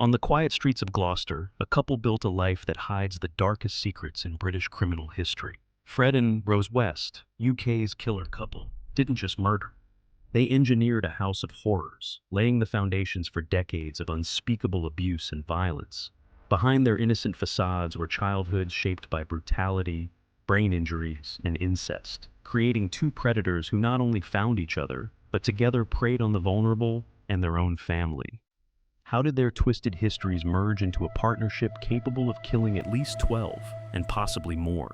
On the quiet streets of Gloucester, a couple built a life that hides the darkest secrets in British criminal history. Fred and Rose West, UK's killer couple, didn't just murder. They engineered a house of horrors, laying the foundations for decades of unspeakable abuse and violence. Behind their innocent facades were childhoods shaped by brutality, brain injuries, and incest, creating two predators who not only found each other, but together preyed on the vulnerable and their own family. How did their twisted histories merge into a partnership capable of killing at least 12, and possibly more?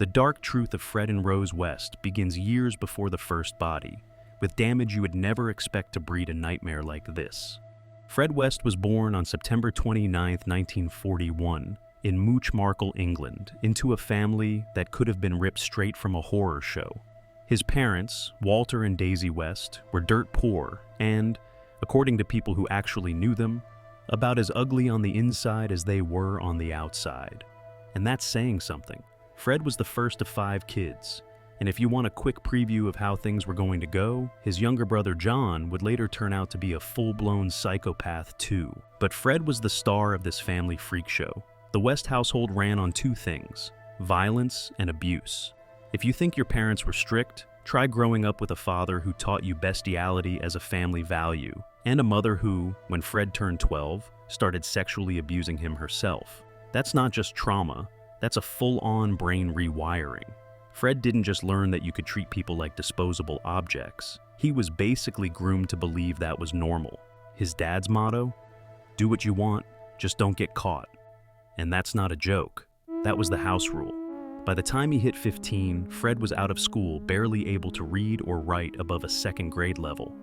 The dark truth of Fred and Rose West begins years before the first body, with damage you would never expect to breed a nightmare like this. Fred West was born on September 29, 1941, in Mouchmarkel, England, into a family that could have been ripped straight from a horror show. His parents, Walter and Daisy West, were dirt poor and, according to people who actually knew them, about as ugly on the inside as they were on the outside. And that's saying something. Fred was the first of 5 kids, and if you want a quick preview of how things were going to go, his younger brother John would later turn out to be a full-blown psychopath too. But Fred was the star of this family freak show. The West household ran on 2 things: violence and abuse. If you think your parents were strict, try growing up with a father who taught you bestiality as a family value, and a mother who, when Fred turned 12, started sexually abusing him herself. That's not just trauma, that's a full-on brain rewiring. Fred didn't just learn that you could treat people like disposable objects. He was basically groomed to believe that was normal. His dad's motto? Do what you want, just don't get caught. And that's not a joke. That was the house rule. By the time he hit 15, Fred was out of school, barely able to read or write above a 2nd grade level.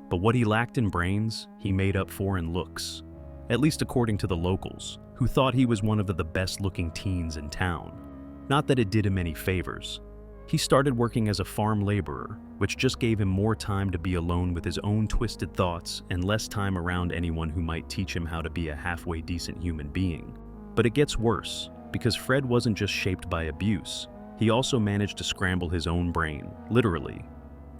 But what he lacked in brains, he made up for in looks. At least according to the locals, who thought he was one of the best-looking teens in town. Not that it did him any favors. He started working as a farm laborer, which just gave him more time to be alone with his own twisted thoughts and less time around anyone who might teach him how to be a halfway decent human being. But it gets worse, because Fred wasn't just shaped by abuse. He also managed to scramble his own brain, literally.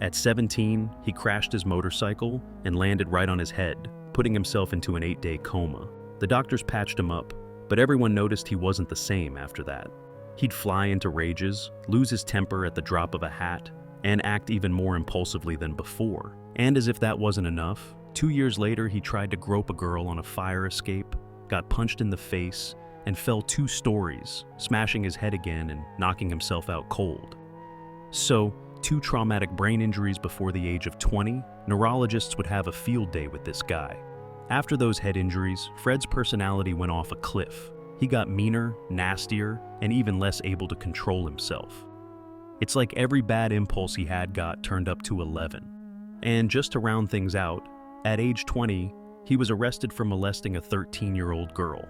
At 17, he crashed his motorcycle and landed right on his head, putting himself into an 8-day coma. The doctors patched him up, but everyone noticed he wasn't the same after that. He'd fly into rages, lose his temper at the drop of a hat, and act even more impulsively than before. And as if that wasn't enough, 2 years later he tried to grope a girl on a fire escape, got punched in the face, and fell 2 stories, smashing his head again and knocking himself out cold. So, 2 traumatic brain injuries before the age of 20, neurologists would have a field day with this guy. After those head injuries, Fred's personality went off a cliff. He got meaner, nastier, and even less able to control himself. It's like every bad impulse he had got turned up to 11. And just to round things out, at age 20, he was arrested for molesting a 13-year-old girl.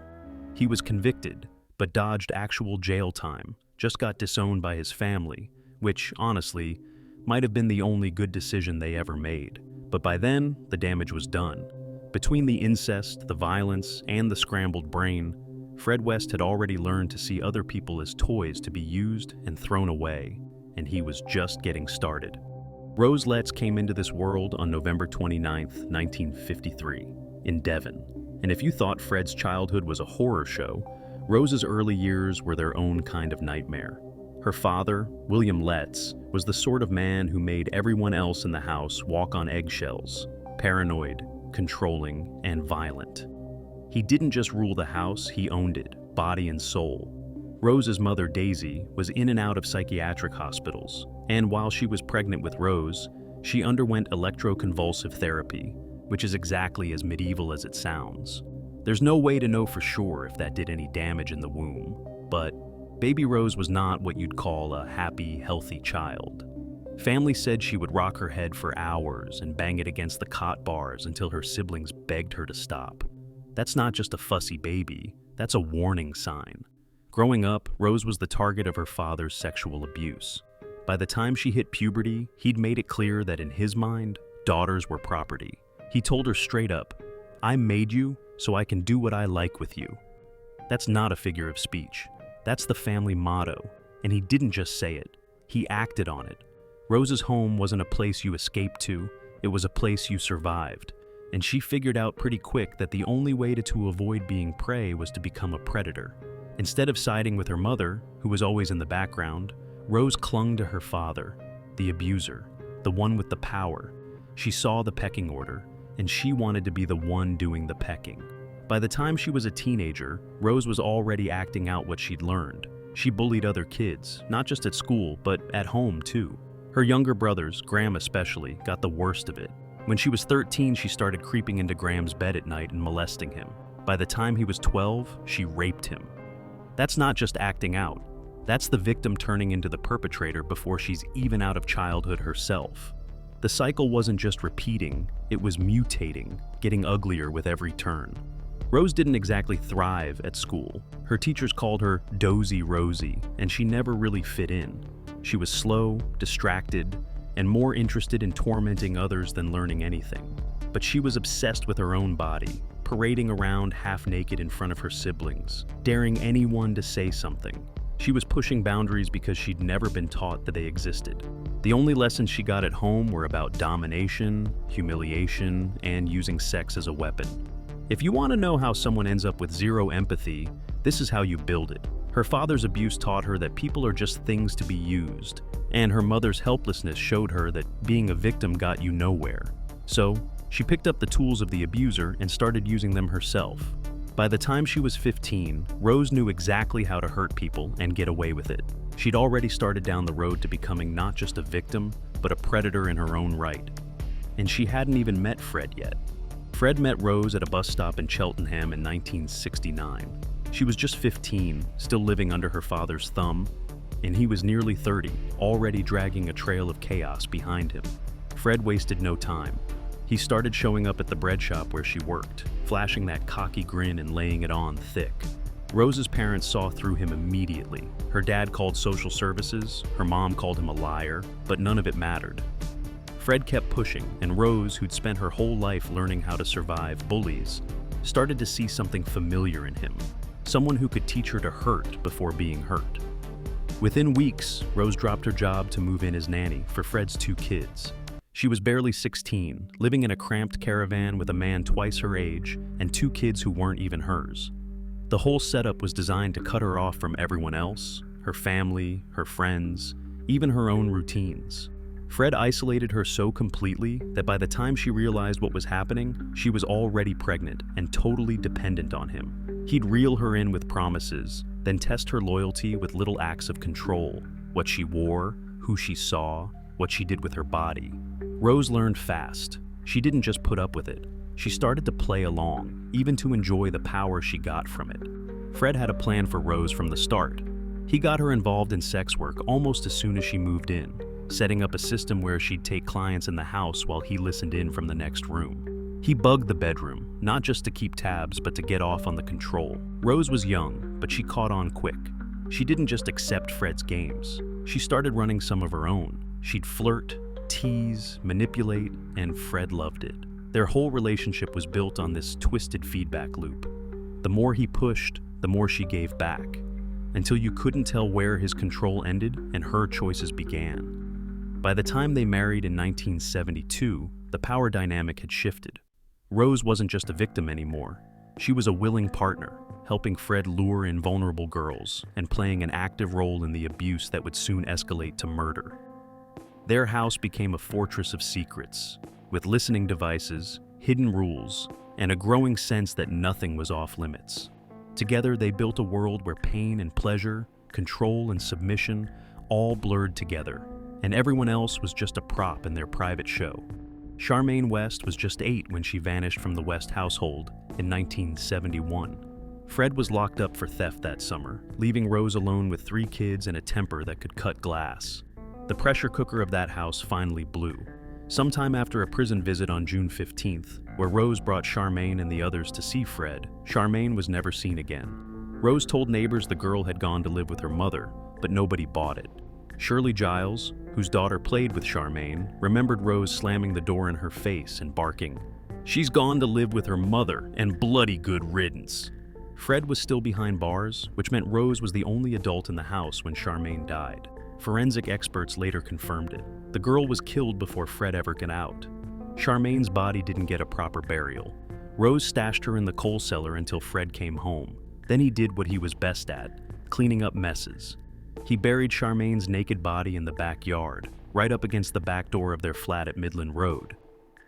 He was convicted, but dodged actual jail time, just got disowned by his family, which, honestly, might have been the only good decision they ever made. But by then, the damage was done. Between the incest, the violence, and the scrambled brain, Fred West had already learned to see other people as toys to be used and thrown away, and he was just getting started. Rose Letts came into this world on November 29, 1953, in Devon. And if you thought Fred's childhood was a horror show, Rose's early years were their own kind of nightmare. Her father, William Letts, was the sort of man who made everyone else in the house walk on eggshells, paranoid, controlling, and violent. He didn't just rule the house, he owned it, body and soul. Rose's mother, Daisy, was in and out of psychiatric hospitals, and while she was pregnant with Rose, she underwent electroconvulsive therapy, which is exactly as medieval as it sounds. There's no way to know for sure if that did any damage in the womb, but baby Rose was not what you'd call a happy, healthy child. Family said she would rock her head for hours and bang it against the cot bars until her siblings begged her to stop. That's not just a fussy baby, that's a warning sign. Growing up, Rose was the target of her father's sexual abuse. By the time she hit puberty, he'd made it clear that in his mind, daughters were property. He told her straight up, "I made you so I can do what I like with you." That's not a figure of speech. That's the family motto, and he didn't just say it, he acted on it. Rose's home wasn't a place you escaped to, it was a place you survived. and she figured out pretty quick that the only way to avoid being prey was to become a predator. Instead of siding with her mother, who was always in the background, Rose clung to her father, the abuser, the one with the power. She saw the pecking order, and she wanted to be the one doing the pecking. By the time she was a teenager, Rose was already acting out what she'd learned. She bullied other kids, not just at school, but at home too. Her younger brothers, Graham especially, got the worst of it. When she was 13, she started creeping into Graham's bed at night and molesting him. By the time he was 12, she raped him. That's not just acting out. That's the victim turning into the perpetrator before she's even out of childhood herself. The cycle wasn't just repeating, it was mutating, getting uglier with every turn. Rose didn't exactly thrive at school. Her teachers called her Dozy Rosie, and she never really fit in. She was slow, distracted, and more interested in tormenting others than learning anything. But she was obsessed with her own body, parading around half naked in front of her siblings, daring anyone to say something. She was pushing boundaries because she'd never been taught that they existed. The only lessons she got at home were about domination, humiliation, and using sex as a weapon. If you want to know how someone ends up with zero empathy, this is how you build it. Her father's abuse taught her that people are just things to be used, and her mother's helplessness showed her that being a victim got you nowhere. So, she picked up the tools of the abuser and started using them herself. By the time she was 15, Rose knew exactly how to hurt people and get away with it. She'd already started down the road to becoming not just a victim, but a predator in her own right. And she hadn't even met Fred yet. Fred met Rose at a bus stop in Cheltenham in 1969. She was just 15, still living under her father's thumb, and he was nearly 30, already dragging a trail of chaos behind him. Fred wasted no time. He started showing up at the bread shop where she worked, flashing that cocky grin and laying it on thick. Rose's parents saw through him immediately. Her dad called social services, her mom called him a liar, but none of it mattered. Fred kept pushing, and Rose, who'd spent her whole life learning how to survive bullies, started to see something familiar in him, someone who could teach her to hurt before being hurt. Within weeks, Rose dropped her job to move in as nanny for Fred's 2 kids. She was barely 16, living in a cramped caravan with a man twice her age and 2 kids who weren't even hers. The whole setup was designed to cut her off from everyone else, her family, her friends, even her own routines. Fred isolated her so completely that by the time she realized what was happening, she was already pregnant and totally dependent on him. He'd reel her in with promises, then test her loyalty with little acts of control, what she wore, who she saw, what she did with her body. Rose learned fast. She didn't just put up with it. She started to play along, even to enjoy the power she got from it. Fred had a plan for Rose from the start. He got her involved in sex work almost as soon as she moved in, setting up a system where she'd take clients in the house while he listened in from the next room. He bugged the bedroom, not just to keep tabs, but to get off on the control. Rose was young, but she caught on quick. She didn't just accept Fred's games. She started running some of her own. She'd flirt, tease, manipulate, and Fred loved it. Their whole relationship was built on this twisted feedback loop. The more he pushed, the more she gave back, until you couldn't tell where his control ended and her choices began. By the time they married in 1972, the power dynamic had shifted. Rose wasn't just a victim anymore. She was a willing partner, helping Fred lure in vulnerable girls and playing an active role in the abuse that would soon escalate to murder. Their house became a fortress of secrets, with listening devices, hidden rules, and a growing sense that nothing was off limits. Together, they built a world where pain and pleasure, control and submission, all blurred together, and everyone else was just a prop in their private show. Charmaine West was just 8 when she vanished from the West household in 1971. Fred was locked up for theft that summer, leaving Rose alone with 3 kids and a temper that could cut glass. The pressure cooker of that house finally blew. Sometime after a prison visit on June 15th, where Rose brought Charmaine and the others to see Fred, Charmaine was never seen again. Rose told neighbors the girl had gone to live with her mother, but nobody bought it. Shirley Giles, whose daughter played with Charmaine, remembered Rose slamming the door in her face and barking, "She's gone to live with her mother, and bloody good riddance." Fred was still behind bars, which meant Rose was the only adult in the house when Charmaine died. Forensic experts later confirmed it. The girl was killed before Fred ever got out. Charmaine's body didn't get a proper burial. Rose stashed her in the coal cellar until Fred came home. Then he did what he was best at, cleaning up messes. He buried Charmaine's naked body in the backyard, right up against the back door of their flat at Midland Road.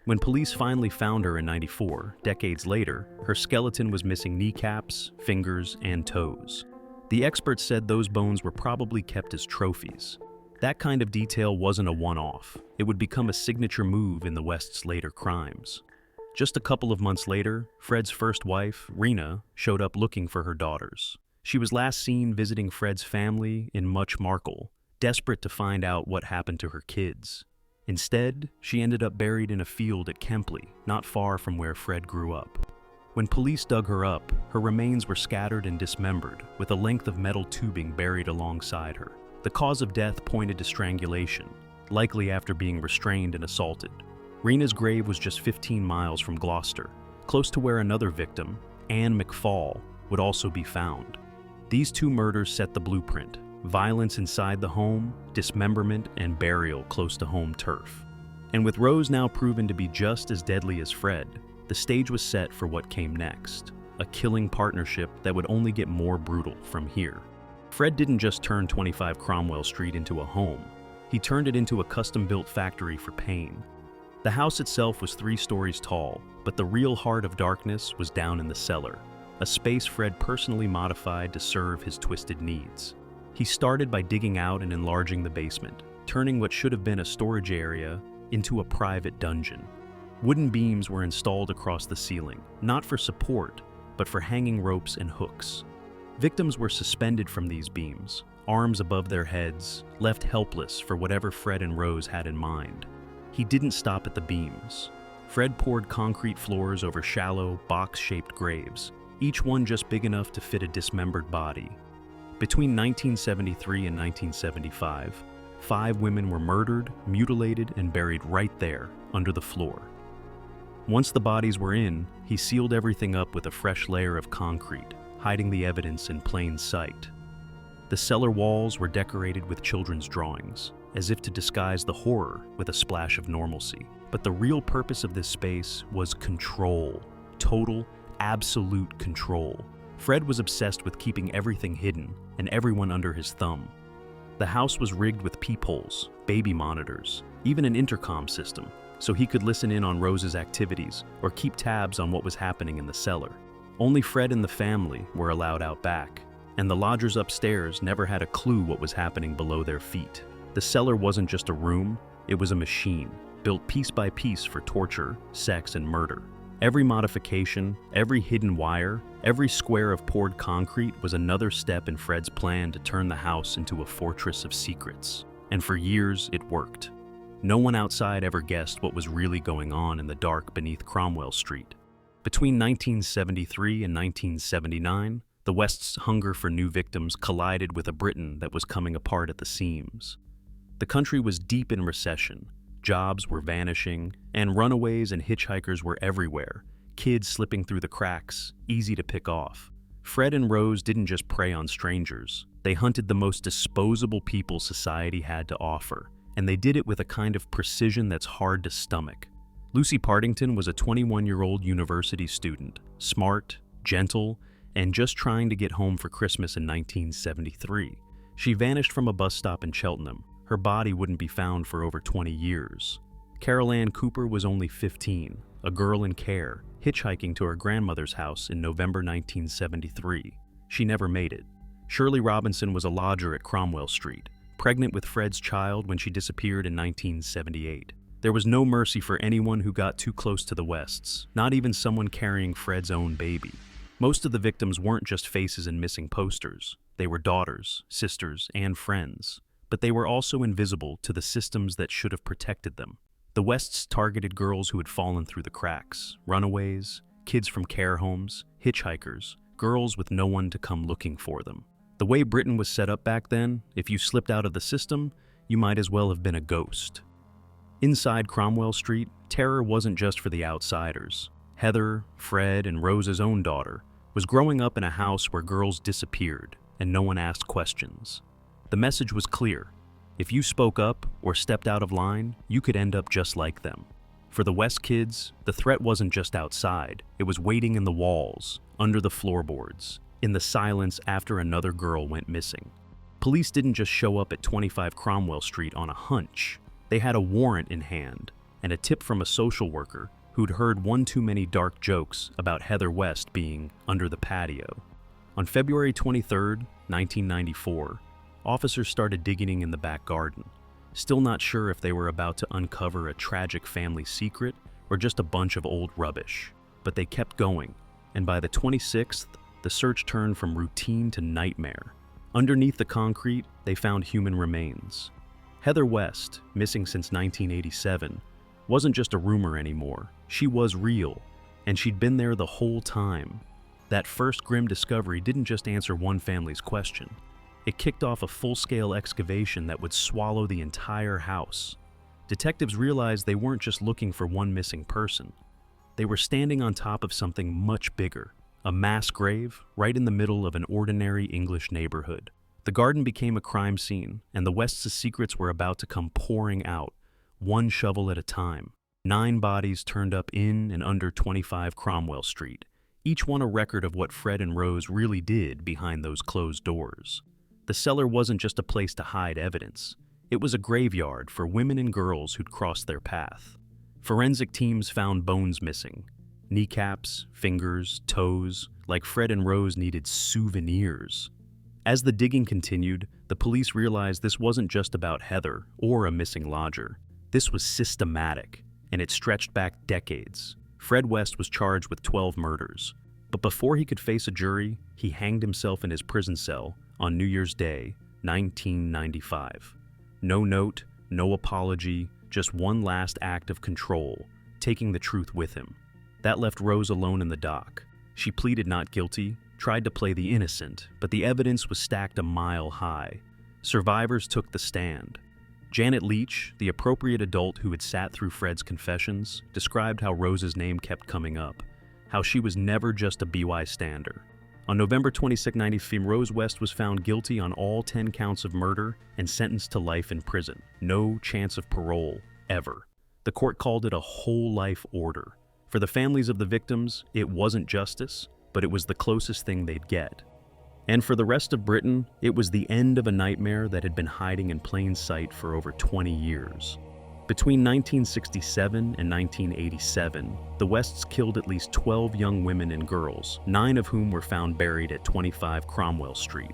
When police finally found her in '94, decades later, her skeleton was missing kneecaps, fingers, and toes. The experts said those bones were probably kept as trophies. That kind of detail wasn't a one-off. It would become a signature move in the West's later crimes. Just a couple of months later, Fred's first wife, Rena, showed up looking for her daughters. She was last seen visiting Fred's family in Much Markle, desperate to find out what happened to her kids. Instead, she ended up buried in a field at Kempley, not far from where Fred grew up. When police dug her up, her remains were scattered and dismembered, with a length of metal tubing buried alongside her. The cause of death pointed to strangulation, likely after being restrained and assaulted. Rena's grave was just 15 miles from Gloucester, close to where another victim, Anne McFall, would also be found. These two murders set the blueprint: violence inside the home, dismemberment, and burial close to home turf. And with Rose now proven to be just as deadly as Fred, the stage was set for what came next, a killing partnership that would only get more brutal from here. Fred didn't just turn 25 Cromwell Street into a home. He turned it into a custom-built factory for pain. The house itself was 3 stories tall, but the real heart of darkness was down in the cellar, a space Fred personally modified to serve his twisted needs. He started by digging out and enlarging the basement, turning what should have been a storage area into a private dungeon. Wooden beams were installed across the ceiling, not for support, but for hanging ropes and hooks. Victims were suspended from these beams, arms above their heads, left helpless for whatever Fred and Rose had in mind. He didn't stop at the beams. Fred poured concrete floors over shallow, box-shaped graves, each one just big enough to fit a dismembered body. Between 1973 and 1975, 5 women were murdered, mutilated, and buried right there, under the floor. Once the bodies were in, he sealed everything up with a fresh layer of concrete, hiding the evidence in plain sight. The cellar walls were decorated with children's drawings, as if to disguise the horror with a splash of normalcy. But the real purpose of this space was control. Total, absolute control. Fred was obsessed with keeping everything hidden and everyone under his thumb. The house was rigged with peepholes, baby monitors, even an intercom system, so he could listen in on Rose's activities or keep tabs on what was happening in the cellar. Only Fred and the family were allowed out back, and the lodgers upstairs never had a clue what was happening below their feet. The cellar wasn't just a room, it was a machine, built piece by piece for torture, sex, and murder. Every modification, every hidden wire, every square of poured concrete was another step in Fred's plan to turn the house into a fortress of secrets. And for years, it worked. No one outside ever guessed what was really going on in the dark beneath Cromwell Street. Between 1973 and 1979, the West's hunger for new victims collided with a Britain that was coming apart at the seams. The country was deep in recession. Jobs were vanishing, and runaways and hitchhikers were everywhere, kids slipping through the cracks, easy to pick off. Fred and Rose didn't just prey on strangers. They hunted the most disposable people society had to offer, and they did it with a kind of precision that's hard to stomach. Lucy Partington was a 21-year-old university student, smart, gentle, and just trying to get home for Christmas in 1973. She vanished from a bus stop in Cheltenham. Her body wouldn't be found for over 20 years. Carol Ann Cooper was only 15, a girl in care, hitchhiking to her grandmother's house in November 1973. She never made it. Shirley Robinson was a lodger at Cromwell Street, pregnant with Fred's child when she disappeared in 1978. There was no mercy for anyone who got too close to the Wests, not even someone carrying Fred's own baby. Most of the victims weren't just faces and missing posters. They were daughters, sisters, and friends. But they were also invisible to the systems that should have protected them. The Wests targeted girls who had fallen through the cracks, runaways, kids from care homes, hitchhikers, girls with no one to come looking for them. The way Britain was set up back then, if you slipped out of the system, you might as well have been a ghost. Inside Cromwell Street, terror wasn't just for the outsiders. Heather, Fred, and Rose's own daughter, was growing up in a house where girls disappeared and no one asked questions. The message was clear. If you spoke up or stepped out of line, you could end up just like them. For the West kids, the threat wasn't just outside, it was waiting in the walls, under the floorboards, in the silence after another girl went missing. Police didn't just show up at 25 Cromwell Street on a hunch. They had a warrant in hand, and a tip from a social worker who'd heard one too many dark jokes about Heather West being under the patio. On February 23, 1994, officers started digging in the back garden, still not sure if they were about to uncover a tragic family secret or just a bunch of old rubbish. But they kept going, and by the 26th, the search turned from routine to nightmare. Underneath the concrete, they found human remains. Heather West, missing since 1987, wasn't just a rumor anymore. She was real, and she'd been there the whole time. That first grim discovery didn't just answer one family's question. It kicked off a full-scale excavation that would swallow the entire house. Detectives realized they weren't just looking for one missing person. They were standing on top of something much bigger, a mass grave right in the middle of an ordinary English neighborhood. The garden became a crime scene, and the West's secrets were about to come pouring out, one shovel at a time. 9 bodies turned up in and under 25 Cromwell Street, each one a record of what Fred and Rose really did behind those closed doors. The cellar wasn't just a place to hide evidence. It was a graveyard for women and girls who'd crossed their path. Forensic teams found bones missing. Kneecaps, fingers, toes, like Fred and Rose needed souvenirs. As the digging continued, the police realized this wasn't just about Heather or a missing lodger. This was systematic, and it stretched back decades. Fred West was charged with 12 murders. But before he could face a jury, he hanged himself in his prison cell on New Year's Day, 1995. No note, no apology, just one last act of control, taking the truth with him. That left Rose alone in the dock. She pleaded not guilty, tried to play the innocent, but the evidence was stacked a mile high. Survivors took the stand. Janet Leach, the appropriate adult who had sat through Fred's confessions, described how Rose's name kept coming up, how she was never just a bystander. On November 26, 1995, Rose West was found guilty on all 10 counts of murder and sentenced to life in prison. No chance of parole, ever. The court called it a whole life order. For the families of the victims, it wasn't justice, but it was the closest thing they'd get. And for the rest of Britain, it was the end of a nightmare that had been hiding in plain sight for over 20 years. Between 1967 and 1987, the Wests killed at least 12 young women and girls, 9 of whom were found buried at 25 Cromwell Street.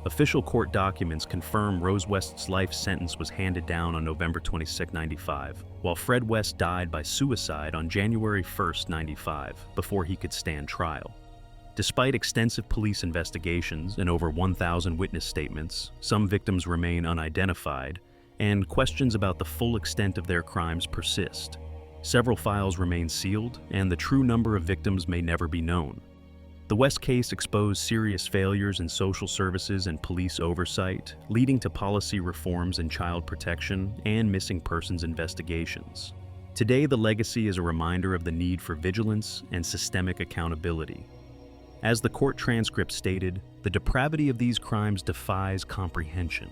Official court documents confirm Rose West's life sentence was handed down on November 26, 1995, while Fred West died by suicide on January 1, 1995, before he could stand trial. Despite extensive police investigations and over 1,000 witness statements, some victims remain unidentified, and questions about the full extent of their crimes persist. Several files remain sealed, and the true number of victims may never be known. The West case exposed serious failures in social services and police oversight, leading to policy reforms in child protection and missing persons investigations. Today, the legacy is a reminder of the need for vigilance and systemic accountability. As the court transcript stated, the depravity of these crimes defies comprehension.